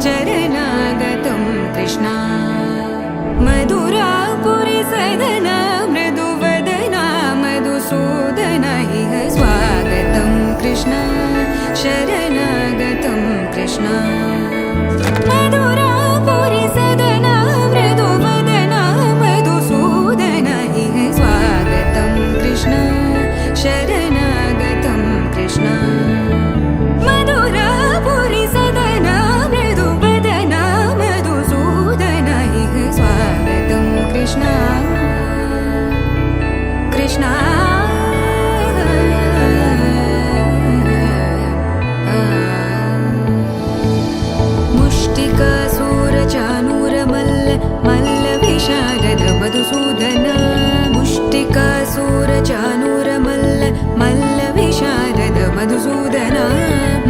चरणागतं कृष्णा मधुरापुरी सदना मृदुवदना मधुसूदना इह स्वागतं कृष्णा शरणागतं कृष्णा मधुरापुरी सदना मृदुवदना मधुसूदना इह स्वागतं कृष्णा शरणागतं कृष्णा मधुरापुरी सदना मृदुवदना मधुसूदना इह स्वागतं कृष्णा कृष्णा मुष्टिकासूरचानूरमल्ल मल्लविशारद मधुसूदना मुष्टिकासूरचानूरमल्ल मल्लविशारद मधुसूदना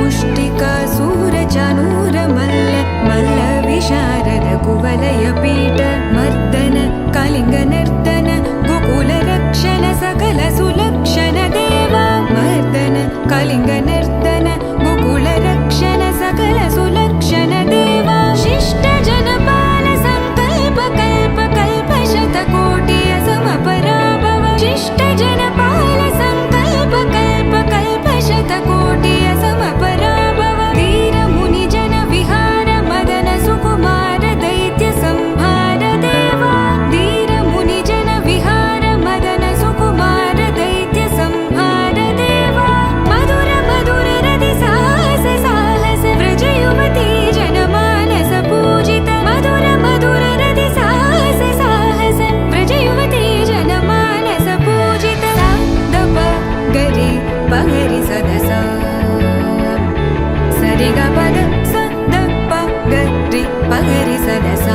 मुष्टिकासूरचानूरमल्ल मल्लविशारद कुवलयपीठ मर्दन कलिङ्गनर्तन गोकुलरक्षण सकल सुलक्षण देवा मर्दन कलिङ्गनर्तन गोकुलरक्षण सकल सुलक्षण देवा शिष्ट जनपाल संकल्प कल्प कल्प शतकोटि असमपराभव शिष्ट जनपाल संकल्प कल्प कल्प शतकोटि असमपराभव वीर मुनि जन विहार मदन सुकुमार दैत्य संहार देवा वीर मुनि जन विहार मदन सुकुमार दैत्य संहार देवा मधुर मधुर रति साहस साहस व्रज युवती जनमानस पूजित मधुर मधुर रति साहस साहस व्रज युवती जनमानस पूजित सा दप गरि पगरि सदस सरि ग पद स द प गरि पगरि सदस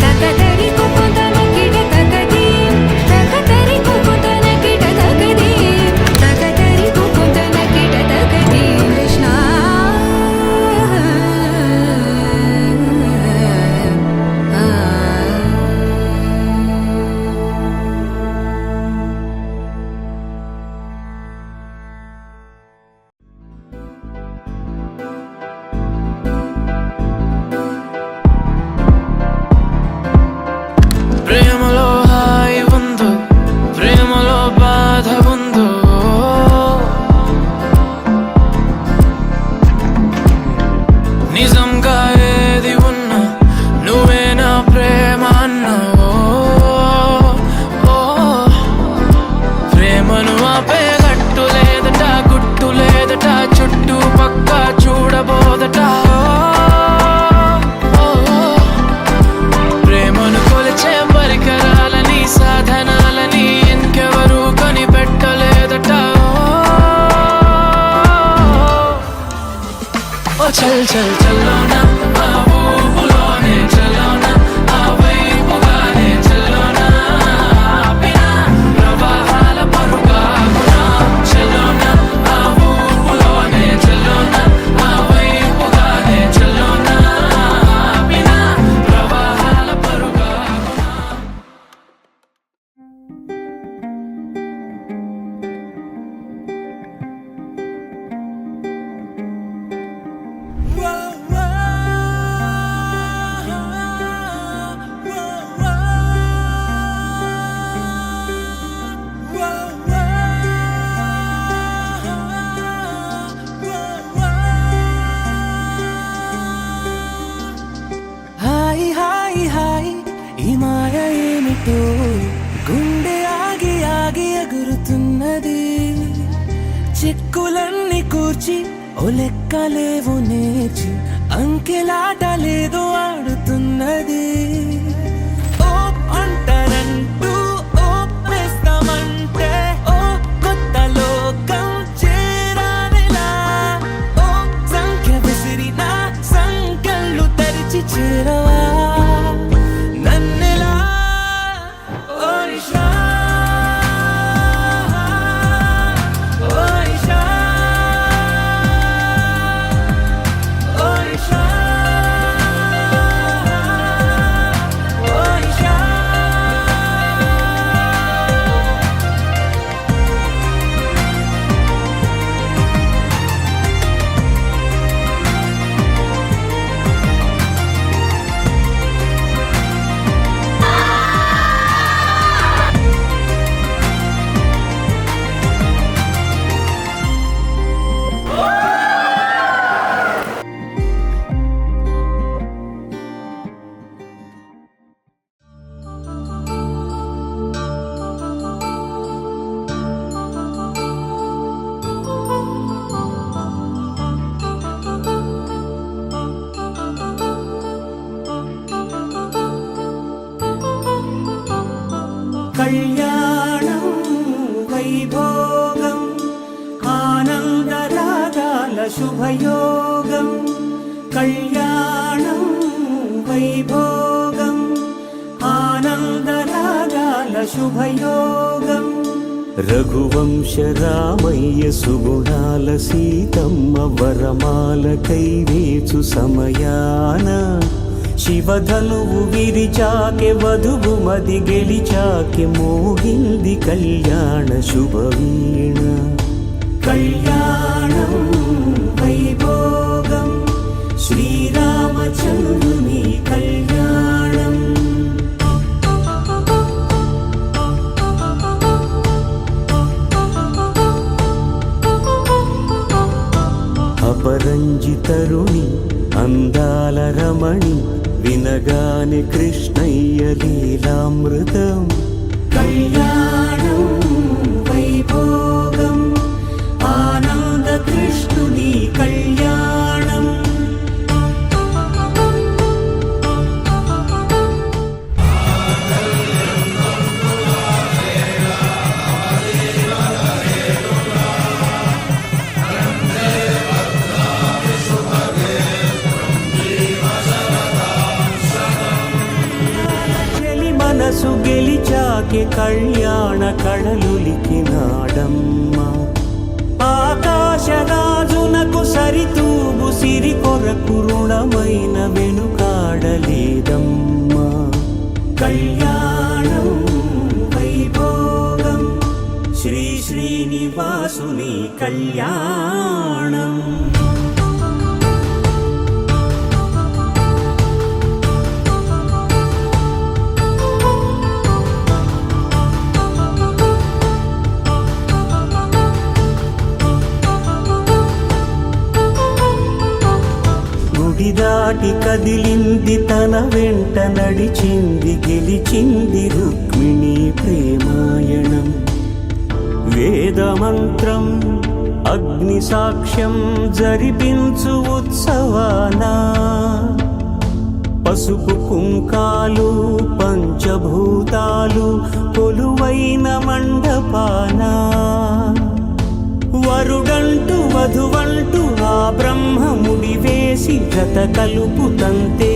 तकतरि कुकुतन किट तकदी तकतरि कुकुतन किट तकदी तकतरि कुकुतन किट तकदी कृष्णा ప్రేమలో హాయి ఉందో ప్రేమలో బాధ ఉందో నిజంగా ఏది ఉన్నా నువ్వే నా ప్రేమ అన్నావో ప్రేమను ఆపే గట్టు లేదట గుట్టు లేదట చుట్టూ పక్క చూడబోదట ప్రేమను కొలిచే పరికరాలని సాధనాలని ఇంకెవరూ కనిపెట్టలేదట ఓ చల్ చల్ చల్లోనా ఆ ఊపులోనే చల్లోనా ఆ వైపుగానే చల్లోనా ఆపినా ప్రవాహాల పరుగాగునా చల్లోనా ఆ ఊపులోనే చల్లోనా ఆ వైపుగానే చల్లోనా ఆపినా ప్రవాహాల పరుగాగునా హాయ్ హాయ్ హాయ్ ఈ మాయ ఏమిటో గుండె ఆగి ఆగి ఎగురుతున్నది చిక్కులన్నీ కూర్చి ఓ లెక్కలేవు నేర్చి అంకెలాట లేదు ఆడుతున్నది ఓ అంటరంటూ ఓ వేస్తామంటే ఓ కొత్త లోకం చేరానిలా ఓ సంఖ్య విసిరినా సంఖ్యలు తెరిచి చేరవా నన్నెలా ఓ నిషా ఓ నిషా ఓ నిషా కళ్యాణం వైభోగం ఆనందరాగాల శుభయోగం కళ్యాణం వైభోగం ఆనందరాగాల శుభయోగం రఘువంశ రామయ్య సుగుణాల సీతమ్మ వరమాల కైవేచు సమయాన శివధనువు విరిచాకె వధువు మది గెలిచాకె మోగింది కళ్యాణ శుభవీణ కళ్యాణం వైభోగం శ్రీరామచంద్రుని కళ్యాణం అపరంజి తరుణి అందాల రమణి వినగానే కృష్ణయ్య లీలామృతం కళ్యాణం వైభోగం ఆనంద కృష్ణుని కళ్యాణం మనసు గెలిచాకే కళ్యాణ కళలులికినాడమ్మ ఆకాశరాజునకు సరితూగు సిరి కొరకు రుణమైన వెనుకాడలేదమ్మా కళ్యాణం వైభోగం శ్రీ శ్రీనివాసుని కళ్యాణం దాటి కదిలింది తన వెంట నడిచింది గెలిచింది రుక్మిణి ప్రేమాయణం వేదమంత్రం అగ్ని సాక్ష్యం జరిపించు ఉత్సవానా పసుపు కుంకాలు పంచభూతాలు కొలువైన మండపానా వరుడంటూ వధువంటూ ఆ బ్రహ్మముడి వేసి జత కలుపు తంతే